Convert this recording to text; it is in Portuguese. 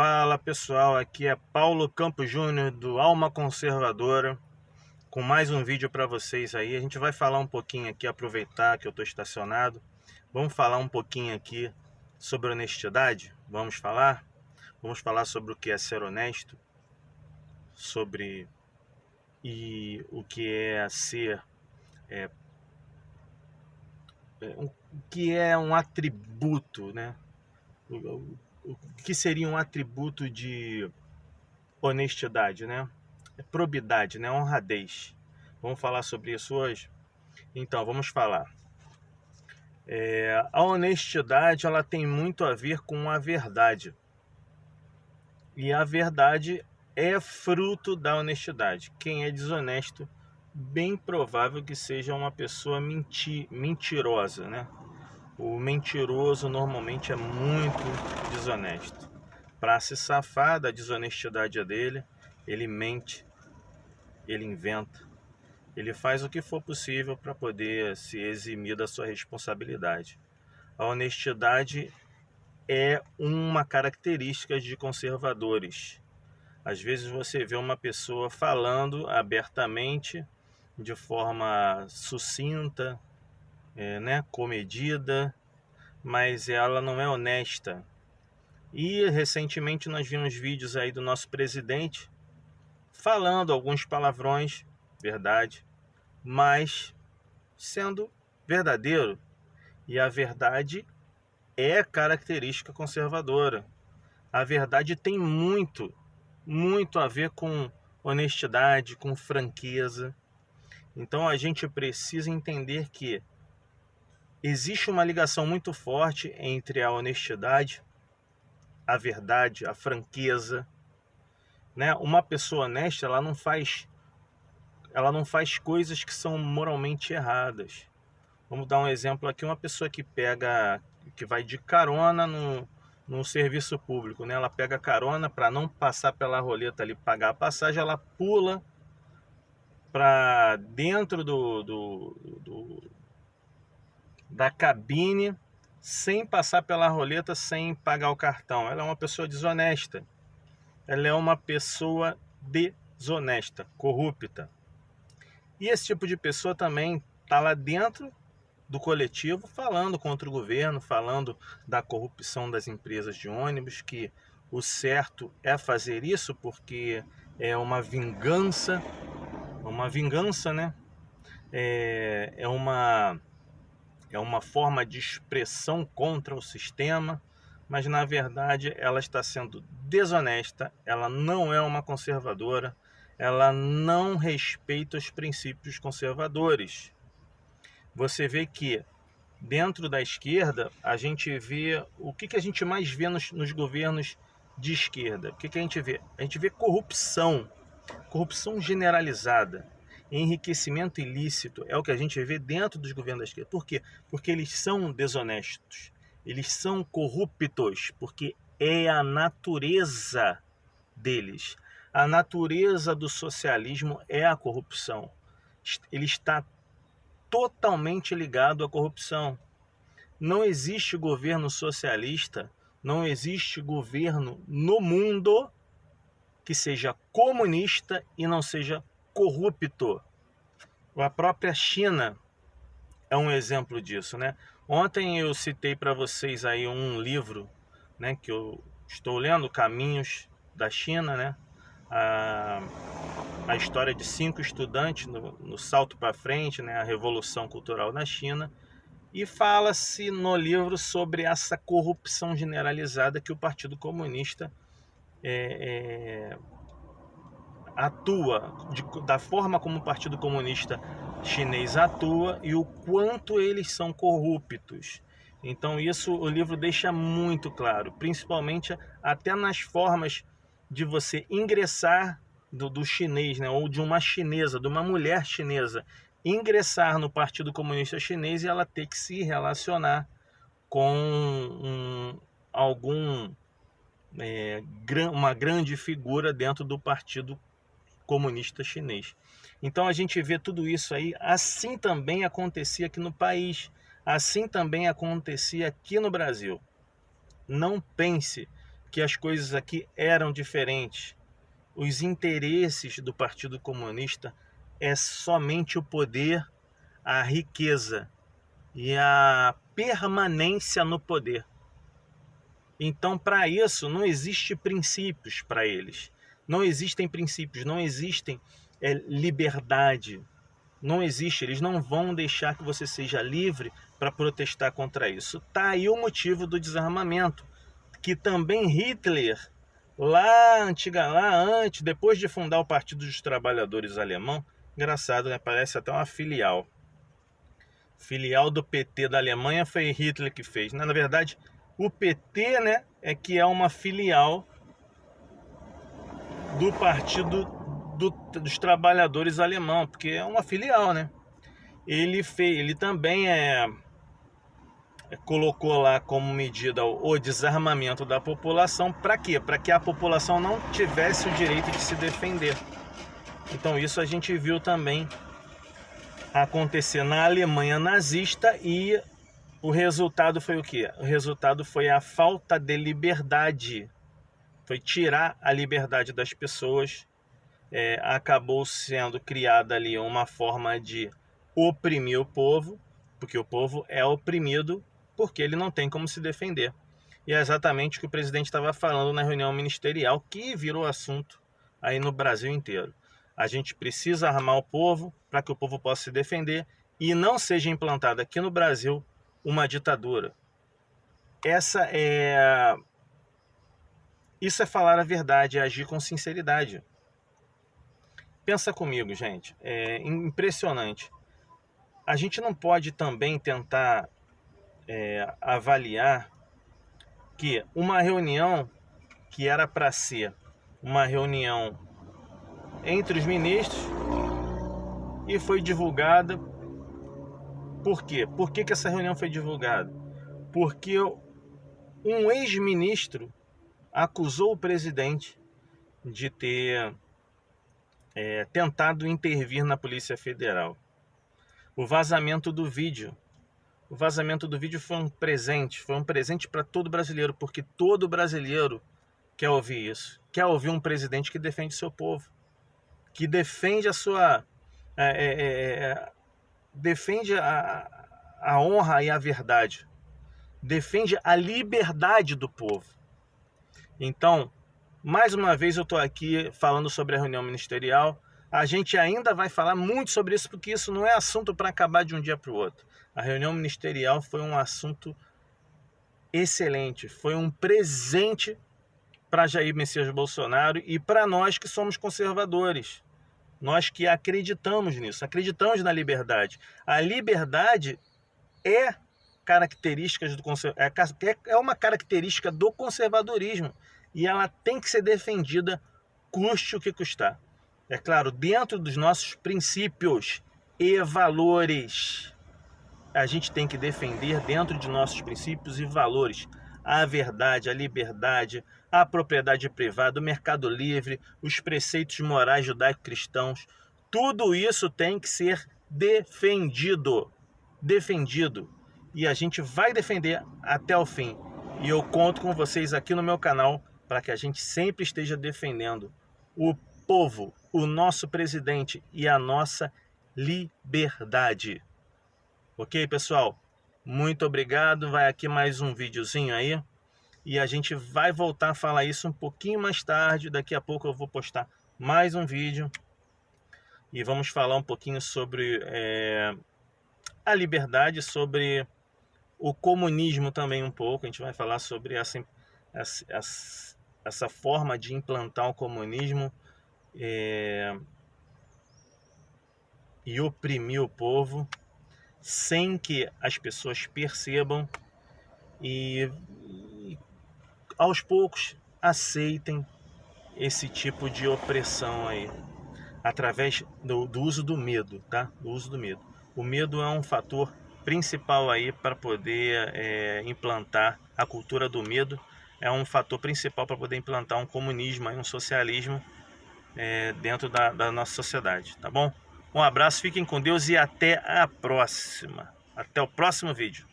Fala pessoal, aqui é Paulo Campos Júnior do Alma Conservadora com mais um vídeo para vocês aí. A gente vai falar um pouquinho aqui, aproveitar que eu estou estacionado. Vamos falar um pouquinho aqui sobre honestidade. Vamos falar sobre o que é ser honesto, sobre o que é ser o que é um atributo, né? O que seria um atributo de honestidade, né? Probidade, né? Honradez. Vamos falar sobre isso hoje? Então, vamos falar. A honestidade, ela tem muito a ver com a verdade. E a verdade é fruto da honestidade. Quem é desonesto, bem provável que seja uma pessoa mentirosa, né? O mentiroso normalmente é muito desonesto. Para se safar da desonestidade dele, ele mente, ele inventa, ele faz o que for possível para poder se eximir da sua responsabilidade. A honestidade é uma característica de conservadores. Às vezes você vê uma pessoa falando abertamente, de forma sucinta, né, comedida, mas ela não é honesta. E recentemente nós vimos vídeos aí do nosso presidente falando alguns palavrões, verdade, mas sendo verdadeiro. E a verdade é característica conservadora. A verdade tem muito a ver com honestidade, com franqueza. Então a gente precisa entender que existe uma ligação muito forte entre a honestidade, a verdade, a franqueza, né? Uma pessoa honesta, ela não faz coisas que são moralmente erradas. Vamos dar um exemplo aqui, uma pessoa que vai de carona no serviço público, né? Ela pega carona para não passar pela roleta ali, pagar a passagem, ela pula para dentro da cabine sem passar pela roleta, sem pagar o cartão. Ela é uma pessoa desonesta. Ela é uma pessoa desonesta, corrupta. E esse tipo de pessoa também está lá dentro do coletivo falando contra o governo, falando da corrupção das empresas de ônibus, que o certo é fazer isso porque é uma vingança, né? É uma forma de expressão contra o sistema, mas na verdade ela está sendo desonesta, ela não é uma conservadora, ela não respeita os princípios conservadores. Você vê que dentro da esquerda, a gente vê o que a gente mais vê nos governos de esquerda. O que a gente vê? A gente vê corrupção generalizada, enriquecimento ilícito, é o que a gente vê dentro dos governos da esquerda. Por quê? Porque eles são desonestos, eles são corruptos, porque é a natureza deles. A natureza do socialismo é a corrupção. Ele está totalmente ligado à corrupção. Não existe governo socialista, não existe governo no mundo que seja comunista e não seja corrupto. A própria China é um exemplo disso, né? Ontem eu citei para vocês aí um livro, né, que eu estou lendo, Caminhos da China, né? A história de 5 estudantes no salto para frente, né? A Revolução Cultural na China. E fala-se no livro sobre essa corrupção generalizada que o Partido Comunista atua, da forma como o Partido Comunista Chinês atua e o quanto eles são corruptos. Então isso o livro deixa muito claro, principalmente até nas formas de você ingressar do chinês, né, ou de uma chinesa, de uma mulher chinesa, ingressar no Partido Comunista Chinês e ela ter que se relacionar com uma grande figura dentro do Partido Comunista Chinês. Então a gente vê tudo isso aí. Assim também acontecia aqui no país, assim também acontecia aqui no Brasil. Não pense que as coisas aqui eram diferentes. Os interesses do Partido Comunista é somente o poder, a riqueza e a permanência no poder. Então, para isso, não existe princípios para eles. Não existem princípios, não existem liberdade. Não existe, eles não vão deixar que você seja livre para protestar contra isso. Tá aí o motivo do desarmamento, que também Hitler, lá antes, depois de fundar o Partido dos Trabalhadores Alemão, engraçado, né? Parece até uma filial. Filial do PT da Alemanha foi Hitler que fez. Na verdade, o PT, né, é que é uma filial do Partido dos Trabalhadores Alemão, porque é uma filial, né? Ele também colocou lá como medida o desarmamento da população. Para quê? Para que a população não tivesse o direito de se defender. Então isso a gente viu também acontecer na Alemanha nazista, e o resultado foi o quê? O resultado foi a falta de liberdade. Foi tirar a liberdade das pessoas. Acabou sendo criada ali uma forma de oprimir o povo, porque o povo é oprimido porque ele não tem como se defender. E é exatamente o que o presidente estava falando na reunião ministerial, que virou assunto aí no Brasil inteiro. A gente precisa armar o povo para que o povo possa se defender e não seja implantada aqui no Brasil uma ditadura. Isso é falar a verdade, é agir com sinceridade. Pensa comigo, gente, é impressionante. A gente não pode também tentar avaliar que uma reunião que era para ser uma reunião entre os ministros e foi divulgada. Por quê? Por que essa reunião foi divulgada? Porque um ex-ministro acusou o presidente de ter tentado intervir na Polícia Federal. O vazamento do vídeo foi um presente para todo brasileiro, porque todo brasileiro quer ouvir isso, quer ouvir um presidente que defende seu povo, que defende a sua defende a honra e a verdade, defende a liberdade do povo. Então, mais uma vez eu estou aqui falando sobre a reunião ministerial. A gente ainda vai falar muito sobre isso, porque isso não é assunto para acabar de um dia para o outro. A reunião ministerial foi um assunto excelente, foi um presente para Jair Messias Bolsonaro e para nós que somos conservadores. Nós que acreditamos nisso, acreditamos na liberdade. A liberdade é uma característica do conservadorismo e ela tem que ser defendida, custe o que custar. É claro, dentro dos nossos princípios e valores. A gente tem que defender dentro de nossos princípios e valores a verdade, a liberdade, a propriedade privada, o mercado livre, os preceitos morais judaico-cristãos. Tudo isso tem que ser defendido. E a gente vai defender até o fim. E eu conto com vocês aqui no meu canal para que a gente sempre esteja defendendo o povo, o nosso presidente e a nossa liberdade. Ok, pessoal? Muito obrigado. Vai aqui mais um videozinho aí. E a gente vai voltar a falar isso um pouquinho mais tarde. Daqui a pouco eu vou postar mais um vídeo. E vamos falar um pouquinho sobre a liberdade, sobre o comunismo também um pouco. A gente vai falar sobre essa forma de implantar o comunismo e oprimir o povo sem que as pessoas percebam e aos poucos aceitem esse tipo de opressão aí, através do uso do medo, tá? Do uso do medo. O medo é um fator principal aí para poder implantar a cultura do medo, é um fator principal para poder implantar um comunismo, um socialismo dentro da nossa sociedade, tá bom? Um abraço, fiquem com Deus e até a próxima. Até o próximo vídeo.